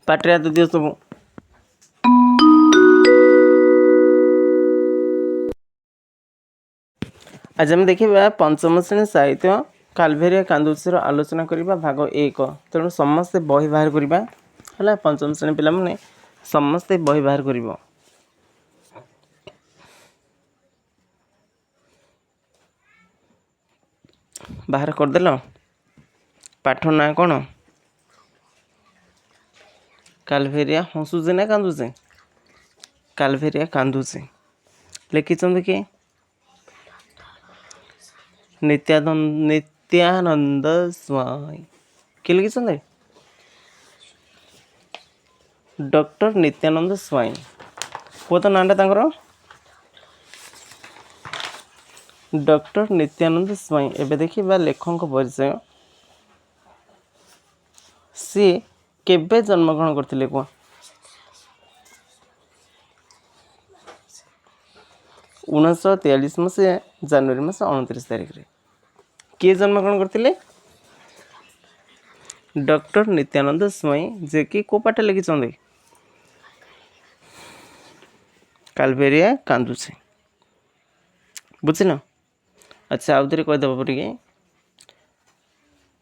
पाटे हाथ दियो सब। आज आम देखा पंचम श्रेणी साहित्य कालभेरिया कांदुचीर आलोचना करवा भाग 1। तेणु समस्ते बही बाहर करवा है। पंचम श्रेणी पिला माने समस्ते बही बाहर कर बाहर करदेल। पाठ ना कौन? कालभेरिया हसुचे ना कांदुचे? कालभेरिया कांदुचे। लिखिं किए? नित्यानंद स्वाई। किए लिखिं? डॉक्टर नित्यानंद स्वाई। कह तो नाटा तर डॉक्टर नित्यानंद स्वाई। एबे देखिए लेखक परिचय। सी केबे जन्मग्रहण करथिले कह? 1943 मसीहा जनवरी मास 29 तारिख रे। किए जन्मग्रहण करथिले? डॉक्टर नित्यानंद स्वाई, जे कि को पाठ लिखिं? कालभेरिया कांदुचे। बुझल? अच्छा आउ थे कहीदेव टे।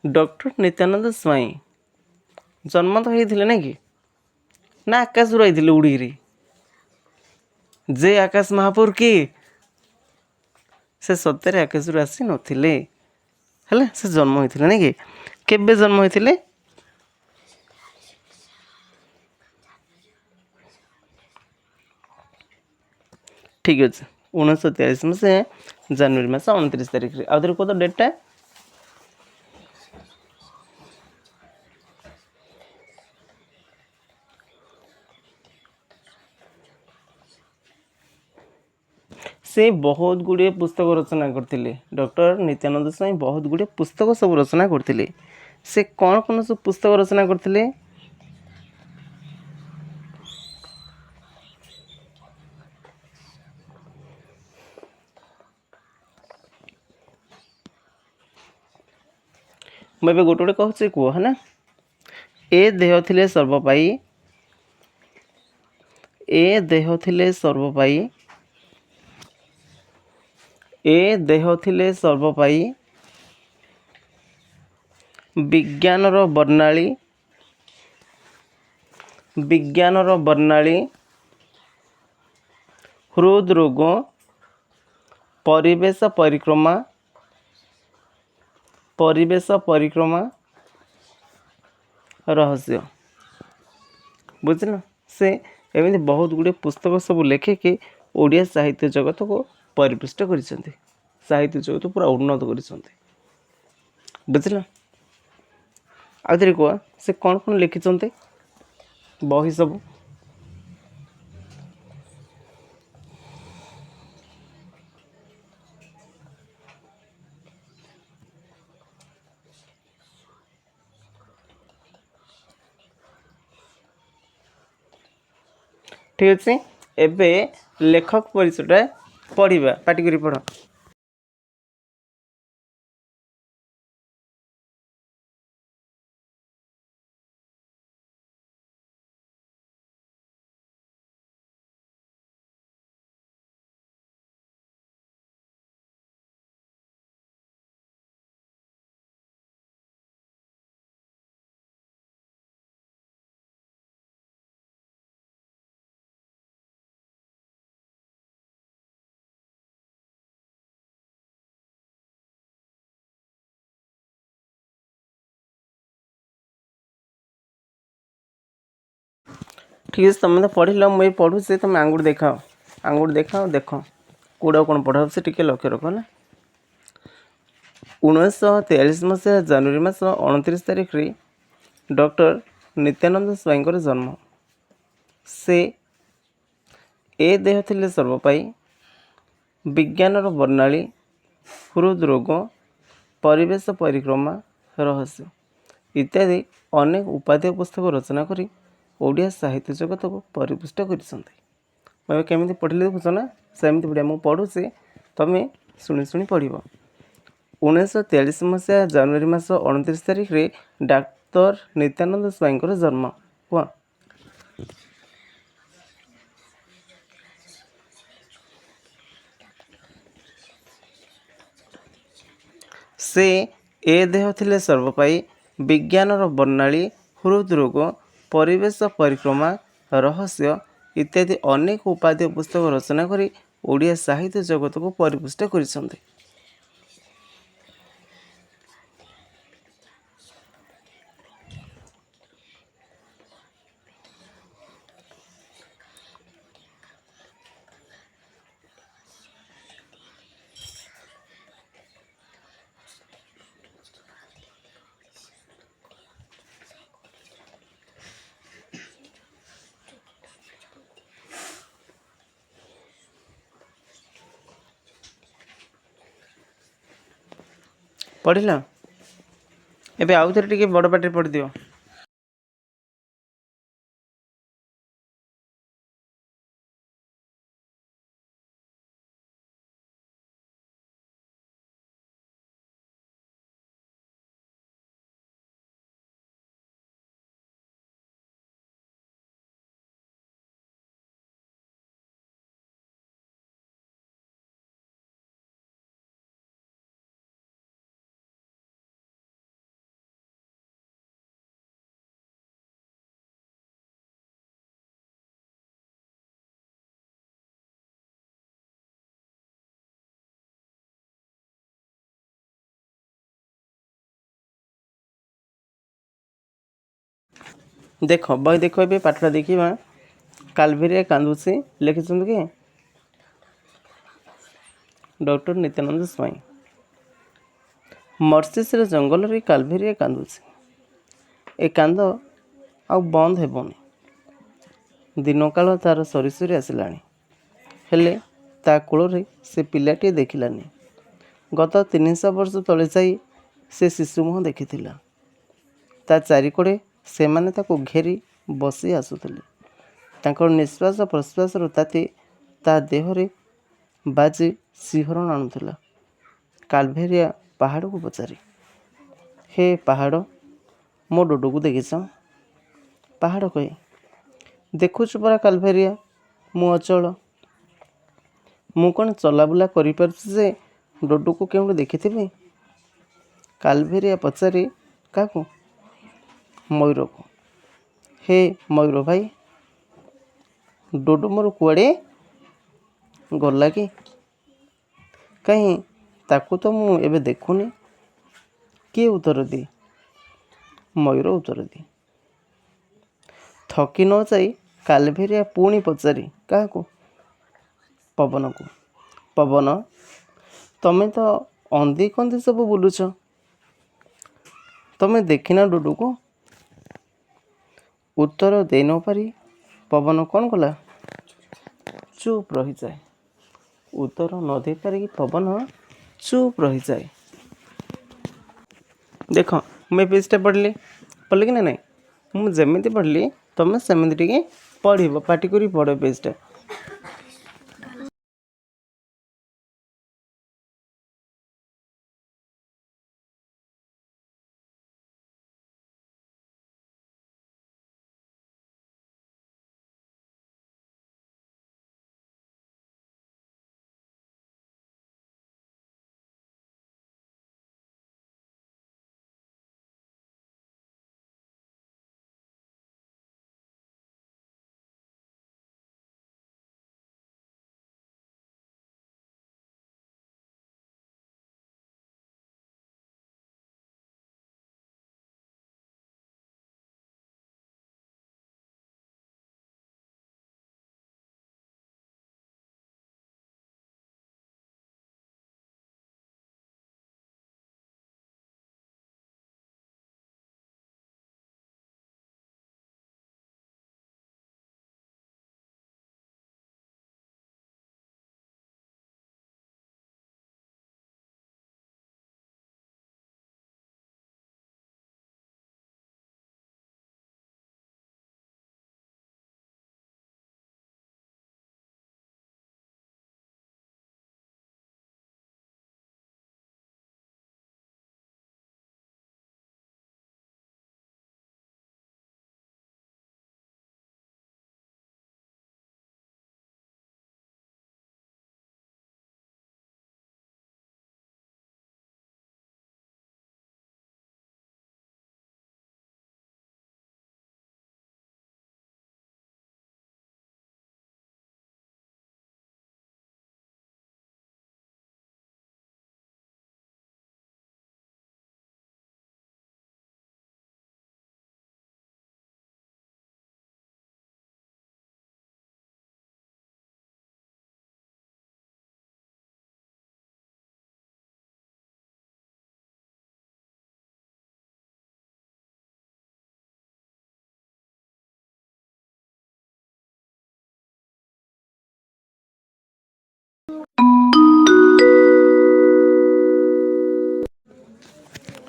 डॉक्टर नित्यानंद स्वाई जन्म तो होते ना कि ना आकाश रही उड़ीरी? जे आकाश महापुर किए से सत्य आकाश रू आसी नथिले है। से जन्म होते ना कि केबे जन्म होते? ठीक अच्छे 1943 मसीहा जनवरी मास 29 तारिख रे। आउे कह तो डेटा? से बहुत गुड़े पुस्तक रचना करते। डॉक्टर नित्यानंद स्वाई बहुत गुड़े पुस्तक सब रचना करते। से कौन कौन सब पुस्तक रचना करते? मुझे गोटे गोटे कहूँ कह है ना। ए देह थिले सर्वपाई, ए देह थिले सर्वपाई, ए देह थिले सर्वपाई, विज्ञानर वर्णाली, विज्ञानर वर्णाली, हृदरोग, परिवेश परिक्रमा, परिवेश परिक्रमा, रहस्य। बुझल? से एमती बहुत गुड़े पुस्तक सब लेखे कि ओडिया साहित्य जगत को परिपृष्ट कर साहित्य जगत पूरा उन्नत कर। बुझल? आउे कह से कौन कौन लिखिं बही सब? ठीक अच्छे। एबे लेखक परिचय पढ़ा पाटी करी पढ़। ठीक है तुम तो पढ़ मुझे पढ़ू से तुम आंगुठ देखाओ, आंगुठ देखाओ देख कौड़ा कौन पढ़ा से टे लक्ष्य रख ना। 1943 मसीहा जनवरी मास 29 तारिख रे डॉक्टर नित्यानंद स्वाई जन्म। से ए देह थिले सर्वपाई, विज्ञानर वर्णाली, हृदरोग, परिवेश परिक्रमा, रहस्य इत्यादि अनेक उपाध्याय पुस्तक रचना करी ओडिया साहित्य जगत को परिपुष्ट कर। केमी पढ़ी देखुच ना सेमती पढ़िया मुझे पढ़ुचे तुम्हें शुणी शुणी पढ़। 1943 मसीहा जनवरी मास 29 तारिख रे डॉक्टर नित्यानंद स्वाई जन्म। कह ସେ ଏ ଦେହ ଥିଲେ ସର୍ବପାଇ ବିଜ୍ଞାନର ବର୍ଣ୍ଣାଳୀ ହୃଦରୋଗ ପରିବେଶ ପରିକ୍ରମା ରହସ୍ୟ ଇତ୍ୟାଦି ଅନେକ ଉପାଦେୟ ପୁସ୍ତକ ରଚନା କରି ଓଡ଼ିଆ ସାହିତ୍ୟ ଜଗତକୁ ପରିପୁଷ୍ଟ କରିଛନ୍ତି। ପଢ଼ିଲ? ଏବେ ଆଉ ଥରେ ଟିକେ ବଡ଼ ପାଟିରେ ପଢ଼ିଦିଅ। ଦେଖ ବହି ଦେଖ, ଏବେ ପାଠଟା ଦେଖିବା। କାଲଭେରିଆ କାନ୍ଦୁଛି ଲେଖିଛନ୍ତି କି ଡକ୍ଟର ନିତ୍ୟାନନ୍ଦ ସ୍ୱାଇଁ। ମର୍ସିସର ଜଙ୍ଗଲରେ କାଲଭେରିଆ କାନ୍ଦୁଛି। ଏ କାନ୍ଦ ଆଉ ବନ୍ଦ ହେବନି। ଦିନକାଳ ତାର ସରି ସରି ଆସିଲାଣି, ହେଲେ ତା କୋଳରେ ସେ ପିଲାଟିଏ ଦେଖିଲାନି। ଗତ 300 ବର୍ଷ ତଳେ ଯାଇ ସେ ଶିଶୁ ମୁହଁ ଦେଖିଥିଲା। ତା ଚାରିକଡ଼େ ସେମାନେ ତାକୁ ଘେରି ବସି ଆସୁଥିଲେ। ତାଙ୍କର ନିଶ୍ୱାସ ପ୍ରଶ୍ୱାସର ତାତି ତା ଦେହରେ ବାଜି ଶିହରଣ ଆଣୁଥିଲା। କାଲଭେରିଆ ପାହାଡ଼କୁ ପଚାରେ, ହେ ପାହାଡ଼, ମୋ ଡୋଡୋକୁ ଦେଖିଛ? ପାହାଡ଼ କହେ, ଦେଖୁଛୁ ପରା କାଲଭେରିଆ, ମୁଁ ଅଚଳ। ମୁଁ କ'ଣ ଚଲାବୁଲା କରିପାରୁଛି ଯେ ଡୋଡୋକୁ କେଉଁଠି ଦେଖିଥିବି? କାଲଭେରିଆ ପଚାରେ, କାହାକୁ? ମୟୂରକୁ। ହେ ମୟୂର ଭାଇ, ଡୋଡୋ ମୋର କୁଆଡ଼େ ଗଲା କି? କାହିଁ ତାକୁ ତ ମୁଁ ଏବେ ଦେଖୁନି। କିଏ ଉତ୍ତର ଦିଏ? ମୟୂର ଉତ୍ତର ଦିଏ। ଥକି ନ ଯାଇ କାଲଭେରିଆ ପୁଣି ପଚାରେ, କାହାକୁ? ପବନକୁ। ପବନ, ତମେ ତ ଅନ୍ଦି କନ୍ଦି ସବୁ ବୁଲୁଛ, ତମେ ଦେଖିନା ଡୋଡୋକୁ? ଉତ୍ତର ଦେଇ ନ ପାରି ପବନ କ'ଣ କଲା? ଚୁପ୍ ରହିଯାଏ। ଉତ୍ତର ନ ଦେଇପାରିକି ପବନ ଚୁପ୍ ରହିଯାଏ। ଦେଖ ମୁଁ ଏ ପେଜ୍ଟା ପଢ଼ିଲି କି ନା ନାହିଁ? ମୁଁ ଯେମିତି ପଢ଼ିଲି ତମେ ସେମିତି ଟିକେ ପଢ଼ିବ, ପାଟି କରି ପଢ଼ ପେଜ୍ଟା।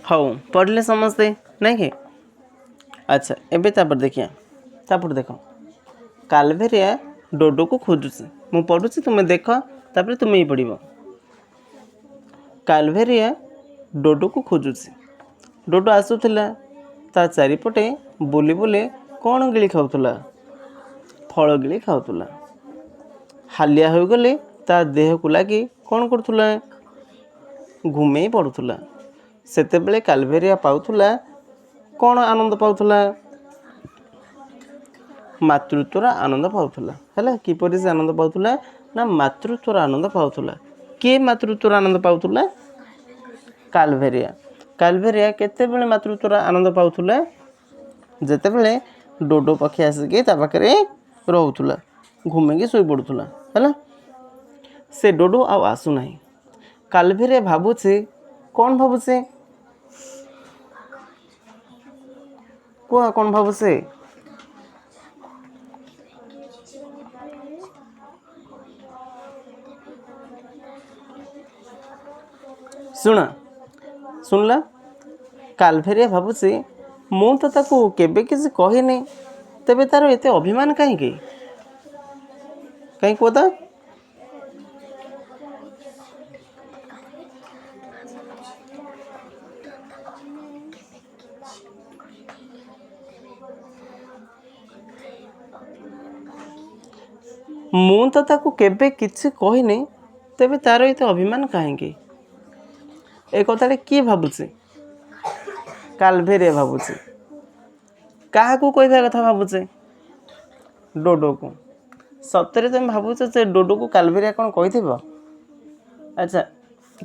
हऊ पढ़ले समस्ते नहीं कि अच्छा एबे तापर देखिए तापर देख कालभेरिया डोडो को खोजुची मु पढ़ुची तुम्हें देख तापर तुम्हें ही पढ़ कालभेरिया डोडो को खोजुची डोडो आसुला ता चारिपटे बुली बुली कौन गिली खाऊला फल गिली खाऊला हालिया हो गले ता देह को लगी कौन करुला घुमे पड़ूला सेतेबेले कालभेरिया पाउथुला कौन आनंद पाउथुला मातृत्वर आनंद पाउथुला है किपरि से आनंद पाउथुला ना मातृत्वर आनंद पाउथुला किए मातृत्वर आनंद पाउथुला कालभेरिया कालभेरिया केतेबेले मातृत्वर आनंद पाउथुला जेतेबेले डोडो पक्षी आसिकी ता पाखरे रहउथुला घुमेकी सोई पड़ुथुला है से डोडो आ आसु नाही कालभेरिया भाबुचे कौन भाबुचे कुआ कौन भाबुचे शुण शुणला कालभेरिया भाबुचे मु तो ताकू केबे किसी कहिनी तेबे तार एते अभिमान कहीं कहीं कहता मु तो ताकू केबे किसी कहिनी तेबे तार एते अभिमान कहीं ए कथाटे किए भाबुचे कालभेरिया भाबुचे क्या कहवा कथा भाबुचे डोडो को सतरे तुम भावुच से डोडो को कालभेरिया कौन कही अच्छा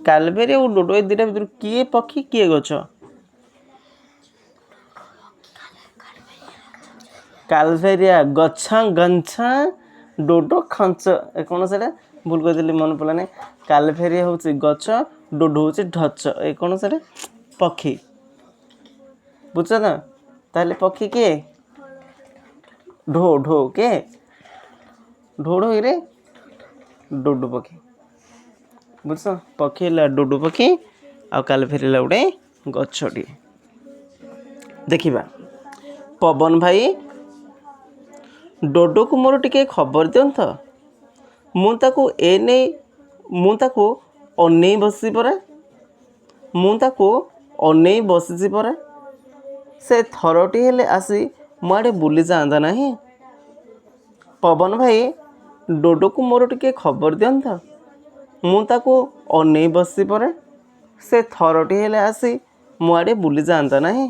कालभेरिया और डोडो ए दुटा भर किए पक्षी किए गछ कालभेरिया गछा गंछा डोडो खंच ए कौन से भूल कर मन पड़ा नहीं कालभेरिया हूँ गछ डोडो हूँ ढच ए कौन से पक्षी बुझ ना ताहले पक्षी किए ढो ढो के ढोढ़ रे डोडो पक्षी बुझ पक्षी है डोडो पक्षी आ कालभेरिया गोटे गछटी देखा पवन भाई डोडो को मोर टिके खबर दिंत मुझे एने मुझे अने बसी परा मुझे अने बसी परा से थरटी हेले आसी मुआड़े बुली जाता नहीं पवन भाई डोडो को मोर टिके खबर दिंत मुझे अने बसी परा से थरटी हेले आसी मुआड़े बुली जाता नहीं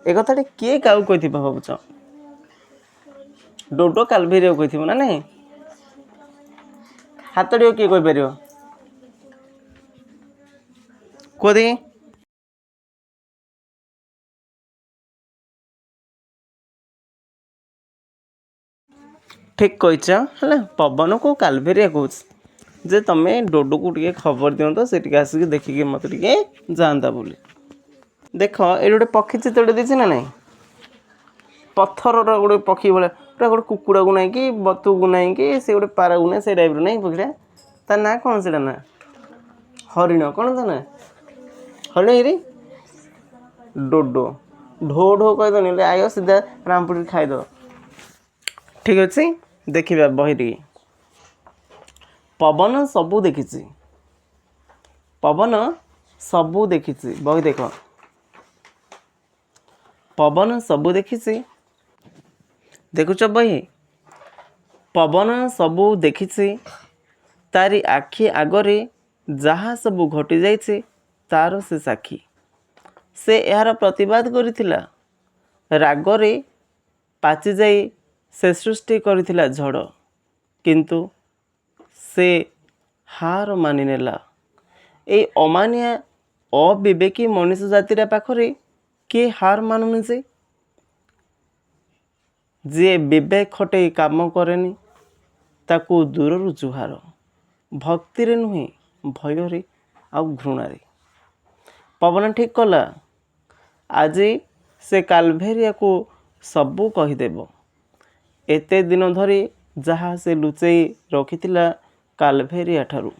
ए कथाटे किए क्या कही भावुच डोडो कालभेरिया कही ना नहीं हाथड़ी किए कहीपर कदी ठीक कहीच है पवन को कालभेरिया कौच जे तुम डोडो को टे खबर दिंत से आसिक देखिए मत टे जाता बोली देख ये गोटे पक्षी चित्रटे देती ना नहीं पत्थर गोटे पक्षी भाई पूरा गोटे कुकुड़ा को नहीं कि बतु को नहीं कि से गोटे पारा को नहीं से टाइप नहीं पक्षीटा ता ना कौन से ना हरिण कौन था ना हरिण रे डोडो ढो ढो कहीदे आयो सीधा रामपुरी खाईद ठीक अच्छे देखा बही टी पवन सबू देखी पवन सबू देखी बही देख पवन सबू देखी देखुच बही पवन सबू देखी तारी आखि आगरे जहाँ सबू घटी जाइए तार से साक्षी से यार प्रतिवाद करिथिला रागरे पाचि जाई से सृष्टि करिथिला झड़ किंतु से हार मानि नेला ए अमानिया अविवेकी मनुष्य जातिर पाखरे किए हार मानुनी से जे विवेक खटे काम करेनी ताकू दूररू जुहार भक्ति रे नुहे भय आ घृणारे पवन ठीक कला आज से कालभेरिया को सबू कहीदेव एते दिन धरी जहाँ से लुचई रखिथिला कालभेरिया ठारू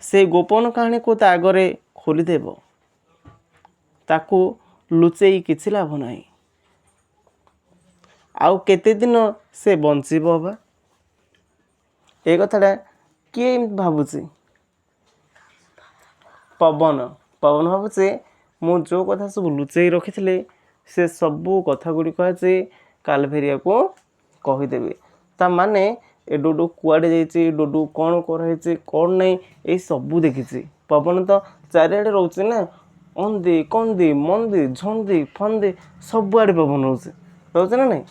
से गोपन कहानी को ता आगरे खोलीदेव ତାକୁ ଲୁଚେଇ କିଛି ଲାଭ ନାହିଁ। ଆଉ କେତେ ଦିନ ସେ ବଞ୍ଚିବ ବା? ଏ କଥାଟା କିଏ ଏମିତି ଭାବୁଛି? ପବନ ଭାବୁଛି ମୁଁ ଯେଉଁ କଥା ସବୁ ଲୁଚେଇ ରଖିଥିଲି ସେ ସବୁ କଥା ଗୁଡ଼ିକ ଆଜି କାଲଭେରିଆକୁ କହିଦେବି। ତା ମାନେ ଏ ଡୁଡୁ କୁଆଡ଼େ ଯାଇଛି, ଡୁଡୁ କ'ଣ କରାହେଇଛି କ'ଣ ନାହିଁ ଏଇ ସବୁ ଦେଖିଛି। ପବନ ତ ଚାରିଆଡ଼େ ରହୁଛି ନା, ଅନ୍ଦି କନ୍ଦି ମନ୍ଦି ଝନ୍ଦି ଫନ୍ଦି ସବୁଆଡ଼େ ପବନ ରହୁଛି ନା ନାହିଁ?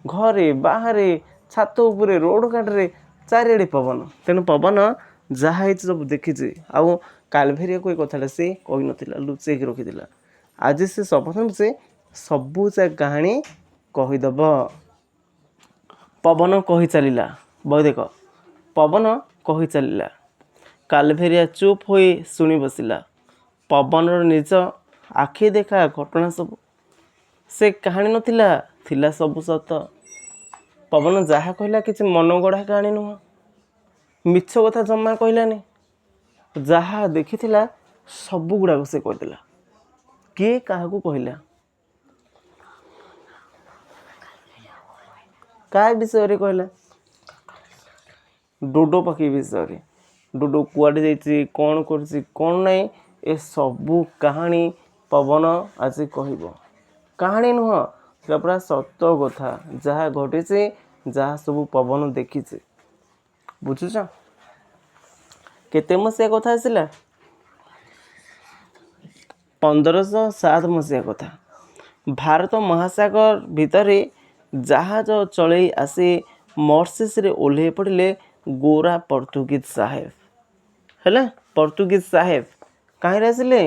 ଘରେ ବାହାରେ ଛାତ ଉପରେ ରୋଡ଼ ଘାଟରେ ଚାରିଆଡ଼େ ପବନ। ତେଣୁ ପବନ ଯାହା ହେଇଛି ସବୁ ଦେଖିଛି। ଆଉ କାଲଭେରିଆକୁ ଏ କଥାଟା ସେ କହିନଥିଲା, ଲୁଚେଇକି ରଖିଥିଲା। ଆଜି ସେ ଶପଥ ନେଉଛି ସବୁ ସେ କାହାଣୀ କହିଦେବ। ପବନ କହି ଚାଲିଲା। ବୈଦିକ ପବନ କହି ଚାଲିଲା। କାଲଭେରିଆ ଚୁପ୍ ହୋଇ ଶୁଣି ବସିଲା। ପବନର ନିଜ ଆଖି ଦେଖା ଘଟଣା ସବୁ। ସେ କାହାଣୀ ନଥିଲା, ଥିଲା ସବୁ ସତ। ପବନ ଯାହା କହିଲା କିଛି ମନଗଢ଼ା କାହାଣୀ ନୁହଁ, ମିଛ କଥା ଜମା କହିଲାନି। ଯାହା ଦେଖିଥିଲା ସବୁ ଗୁଡ଼ାକ ସେ କହିଦେଲା। କିଏ କାହାକୁ କହିଲା? କାହା ବିଷୟରେ କହିଲା? ଡୋଡୋ ପକ୍ଷୀ ବିଷୟରେ। ଡୋଡୋ କୁଆଡ଼େ ଯାଇଛି, କ'ଣ କରୁଛି କ'ଣ ନାହିଁ ଏସବୁ କାହାଣୀ ପବନ ଆଜି କହିବ। କାହାଣୀ ନୁହଁ, ସେଟା ପୁରା ସତ କଥା, ଯାହା ଘଟିଛି, ଯାହା ସବୁ ପବନ ଦେଖିଛି। ବୁଝୁଛ? କେତେ ମସିହା କଥା ଆସିଲା? 1507 ମସିହା କଥା। ଭାରତ ମହାସାଗର ଭିତରେ ଜାହାଜ ଚଳେଇ ଆସି ମର୍ସିସରେ ଓହ୍ଲେଇ ପଡ଼ିଲେ ଗୋରା ପର୍ତ୍ତୁଗୀଜ ସାହେବ। ହେଲା, ପର୍ତ୍ତୁଗୀଜ ସାହେବ କାହିଁରେ ଆସିଲେ?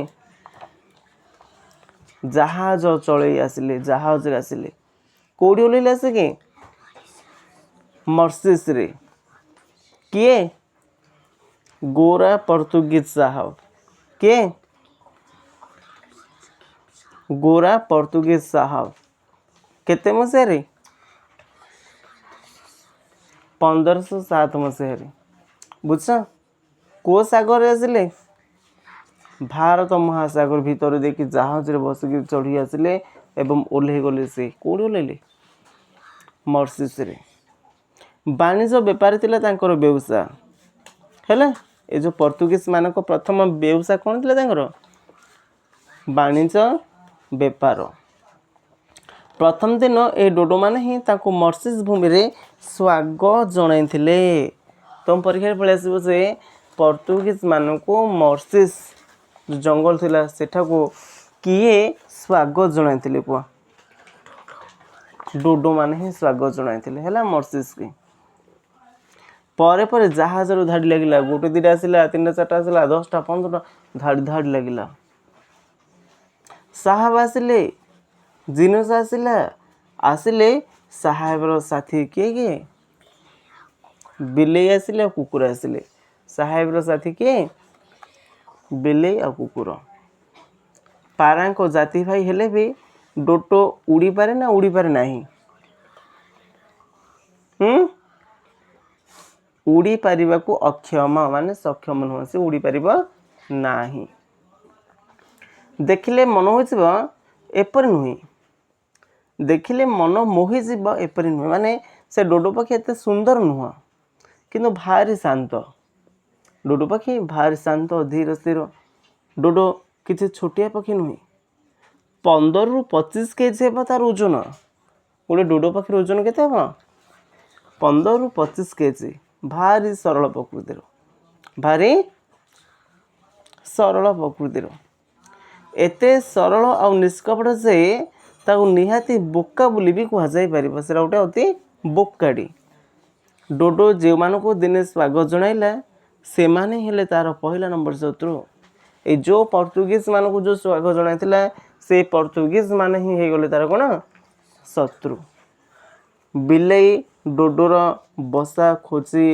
ଜାହାଜ ଚଳେଇ ଆସିଲେ, ଜାହାଜରେ ଆସିଲେ। କେଉଁଠି ଓହ୍ଲେଇଲେ ଆସିକି? ମର୍ସିସରେ। କିଏ? ଗୋରା ପର୍ତ୍ତୁଗୀଜ ସାହେବ। କିଏ? ଗୋରା ପର୍ତ୍ତୁଗୀଜ ସାହେବ। କେତେ ମସିହାରେ? 1507 ମସିହାରେ। ବୁଝଛ? କେଉଁ ସାଗରରେ ଆସିଲେ? ଭାରତ ମହାସାଗର ଭିତରେ ଦେଇକି ଜାହାଜରେ ବସିକି ଚଢ଼ି ଆସିଲେ ଏବଂ ଓହ୍ଲେଇ ଗଲେ। ସେ କେଉଁଠି ଓହ୍ଲେଇଲେ? ମର୍ସିସରେ। ବାଣିଜ୍ୟ ବେପାର ଥିଲା ତାଙ୍କର ବ୍ୟବସାୟ। ହେଲା, ଏ ଯେଉଁ ପର୍ତ୍ତୁଗୀଜ ମାନଙ୍କ ପ୍ରଥମ ବ୍ୟବସାୟ କ'ଣ ଥିଲା ତାଙ୍କର? ବାଣିଜ୍ୟ ବେପାର। ପ୍ରଥମ ଦିନ ଏ ଡୋଡୋମାନେ ହିଁ ତାଙ୍କୁ ମର୍ସିସ ଭୂମିରେ ସ୍ୱାଗତ ଜଣାଇଥିଲେ। ତୁମ ପରୀକ୍ଷାରେ ପଳେଇ ଆସିବ ଯେ ପର୍ତ୍ତୁଗୀଜ ମାନଙ୍କୁ ମର୍ସିସ ଜଙ୍ଗଲ ଥିଲା ସେଠାକୁ କିଏ ସ୍ୱାଗତ ଜଣାଇଥିଲେ କୁହ? ଡୋଡୋ ମାନେ ହିଁ ସ୍ୱାଗତ ଜଣାଇଥିଲେ। ହେଲା, ମର୍ସିସକି। ପରେ ପରେ ଜାହାଜରୁ ଧାଡ଼ି ଲାଗିଲା। ଗୋଟେ ଦିଟା ଆସିଲା, ତିନିଟା ଚାରିଟା ଆସିଲା, 10ଟା 15ଟା ଧାଡ଼ି ଲାଗିଲା। ସାହେବ ଆସିଲେ, ଜିନିଷ ଆସିଲେ। ସାହେବର ସାଥୀ କିଏ କିଏ? ବିଲେଇ ଆସିଲେ ଆଉ କୁକୁର ଆସିଲେ। ସାହେବର ସାଥୀ କିଏ? ବିଲେଇ ଆଉ କୁକୁର। ପାରାଙ୍କ ଜାତି ଭାଇ ହେଲେ ବି ଡୋଡୋ ଉଡ଼ିପାରେ ନା ଉଡ଼ିପାରେ ନାହିଁ? ଉଡ଼ି ପାରିବାକୁ ଅକ୍ଷମ, ମାନେ ସକ୍ଷମ ନୁହଁ, ସେ ଉଡ଼ି ପାରିବ ନାହିଁ। ଦେଖିଲେ ମନ ହୋଇଯିବ ଏପରି ନୁହେଁ। ଦେଖିଲେ ମନ ମୋହିଯିବ ଏପରି ନୁହେଁ। ମାନେ ସେ ଡୋଡୋ ପକ୍ଷୀ ଏତେ ସୁନ୍ଦର ନୁହଁ, କିନ୍ତୁ ଭାରି ଶାନ୍ତ। ଡୋଡୋ ପକ୍ଷୀ ଭାରି ଶାନ୍ତ, ଧୀର ସ୍ଥିର। ଡୋଡୋ କିଛି ଛୋଟିଆ ପକ୍ଷୀ ନୁହେଁ। 15ରୁ 25 କେଜି ହେବ ତାର ଓଜନ। ଗୋଟେ ଡୋଡୋ ପକ୍ଷୀର ଓଜନ କେତେ ହେବ? 15ରୁ 25 କେଜି। ଭାରି ସରଳ ପ୍ରକୃତିର, ଭାରି ସରଳ ପ୍ରକୃତିର। ଏତେ ସରଳ ଆଉ ନିଷ୍କପଟ ଯେ ତାକୁ ନିହାତି ବୋକା ବୋଲି ବି କୁହାଯାଇ ପାରିବ। ସେଟା ଗୋଟେ ଅତି ବୋକାଟି। ଡୋଡୋ ଯେଉଁମାନଙ୍କୁ ଦିନେ ସ୍ୱାଗତ ଜଣାଇଲା ସେମାନେ ହେଲେ ତାର ପହିଲା ନମ୍ବର ଶତ୍ରୁ। ଏଇ ଯେଉଁ ପର୍ତ୍ତୁଗୀଜ ମାନଙ୍କୁ ଯେଉଁ ସ୍ୱାଗତ ଜଣାଇଥିଲା ସେ ପର୍ତ୍ତୁଗୀଜ ମାନେ ହିଁ ହେଇଗଲେ ତାର କ'ଣ? ଶତ୍ରୁ। ବିଲେଇ ଡୋଡୋର ବସା ଖୋଜି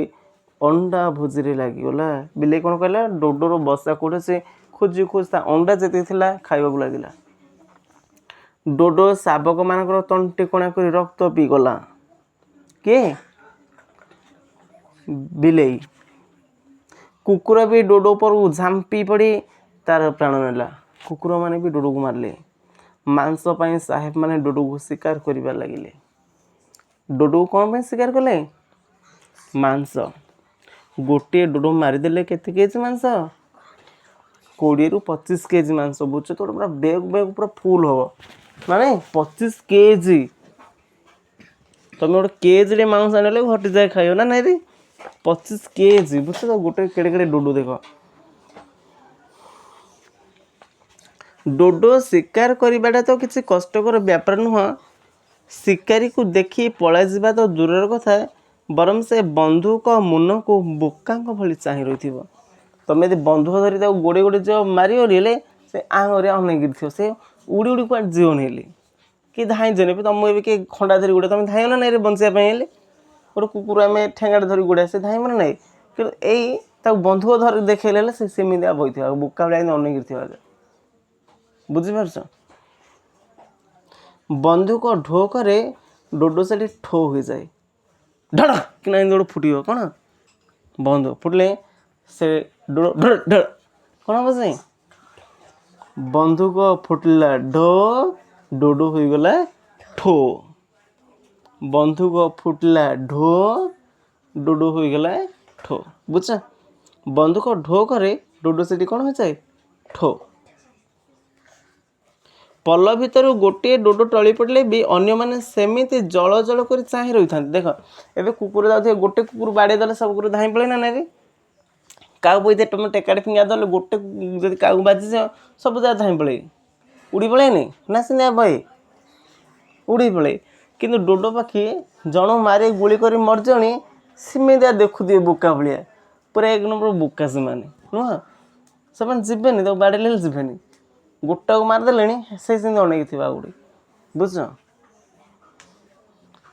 ଅଣ୍ଡା ଭୋଜିରେ ଲାଗିଗଲା। ବିଲେଇ କ'ଣ କହିଲା? ଡୋଡୋର ବସା କେଉଁଠି ଅଛି ଖୋଜି ତା ଅଣ୍ଡା ଯେତିକି ଥିଲା ଖାଇବାକୁ ଲାଗିଲା। ଡୋଡୋ ଶାବକ ମାନଙ୍କର ତଣ୍ଟି କଣା କରି ରକ୍ତ ପିଇଗଲା। କିଏ? ବିଲେଇ। କୁକୁର ବି ଡୋଡୋ ଉପରକୁ ଝାମ୍ପି ପଡ଼ି ତାର ପ୍ରାଣ ନେଲା। कुकुर माने भी डोडो को मारले मांस पाई साहेब माने डोडो को शिकार करिबार लागिले डोडो कौन पाई शिकार कले मांस गोटे डोडो मारिदेले केते केजी मांस 20 ରୁ 25 केजी मांस बुझ तो पूरा बैग बैग पूरा फुल हो माने 25 केजी तुम गोटे केजी रे मांस आने घटी जाए खाइयो ना नहीं 25 केजी बुझ तो गोटे केड़े केड़े डोडो देख डोडो शिकार करवाटा तो किसी कष्टकर व्यापार नुह शिकारी को देखी पलाई जावा तो दूर कथा बरम से बंधुक मुन को बोका भली चाह रही तुम यदि बंधुक धरी गोड़े गोड़े जो मारी ओरिले से आंगे अनेक से उड़ी उड़ी कुआ जीवन हेली कि धाई जने तुम ए किए खंडा धरी गोड़े तुम धाइल ना नहीं बचापी गोटे कुकुर आम ठेंगा धरी गोड़े से धाइब ना नहीं कि यही बंधुक धर देखले से सेमिया बही बोका भाई अनेक थी बुझीपार बंधुक ढोकरे डोडो से ठो हो जाए ढड़ कि ना गोटे फुट कौन बंधुक फुटले से डोडो ढड़ ढड़ कौन हम से बंधुक फुटला ढो डोडो हो गला ठो बंधुक फुटला ढो डोडो हो गला ठो बुझ बंधुक ढो करे डोडो से कौन हो जाए ठो पल भितर गोटे डोडो टली पड़े भी अन्य मैंने सेमती जल जल कर चाह रही था देख ए कुकुर जाते गोटे कुकुर बाड़े देले सब कुकुर धाई पड़े ना नहीं क्या बोलते तुम टेकाटे फिंगा दे गोटे जब क्या बाजी सब जगह धाई पड़े उड़ी पड़े नहीं ना सीना भय उड़ी पड़े किंतु डोडो पाखी जन मारे गुली कर मरजणी सेमिया देखुए बोका भाया पूरा एक नंबर बोका से नुह से जीवेनि तो बाड़े जीवेनि गोटा को मारदे से अनेक थी गोटे बुझ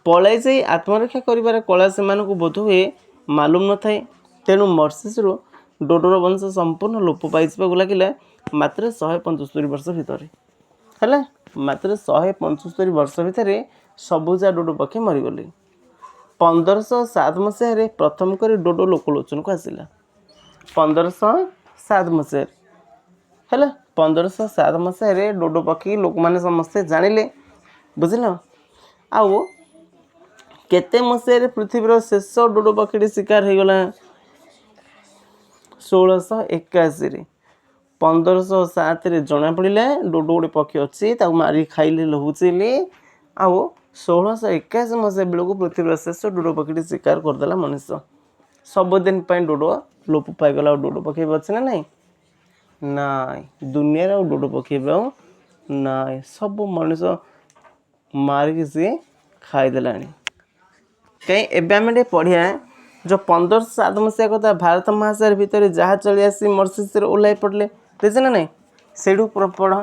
पलाई जा आत्मरक्षा कर कला से बोध हुए मालूम न थाए तेणु मर्सिस डोडोर वंश संपूर्ण लोप पाई लगे मात्र 175 वर्ष भितर है मात्र 175 वर्ष भितर सबुजा डोडो पक्षी मरीगले 1507 मसीह प्रथम कर डोडो लोकलोचन को आसला 1507 मसीह है 1507 मसीह डोडो पक्षी लोक मैंने समस्ते जानिले बुझल आउ केते मसीह पृथ्वीर शेष डोडो पक्षी शिकार हो गला 1681 1507 जना पड़ा डोडो गोटे पक्षी अच्छी मारी खाइले लहुचेले आउ 1681 मसीहा बेलू पृथ्वीर शेष डोडो पक्षी शिकार करदेला मनुष्य सबुदिन डोडो लोप पाईगला डोडो पक्षी अच्छे ना नहीं नाई दुनिया डोडो पक्षी नाई सब मनुष्य मारिक सी खाईदेला कहीं एवं पढ़िया जो 1507 मसीहा कथा भारत महासागर भितर जहाँ चली आसी मर्सिस ओह्ल पड़े देखे ना नहीं से पढ़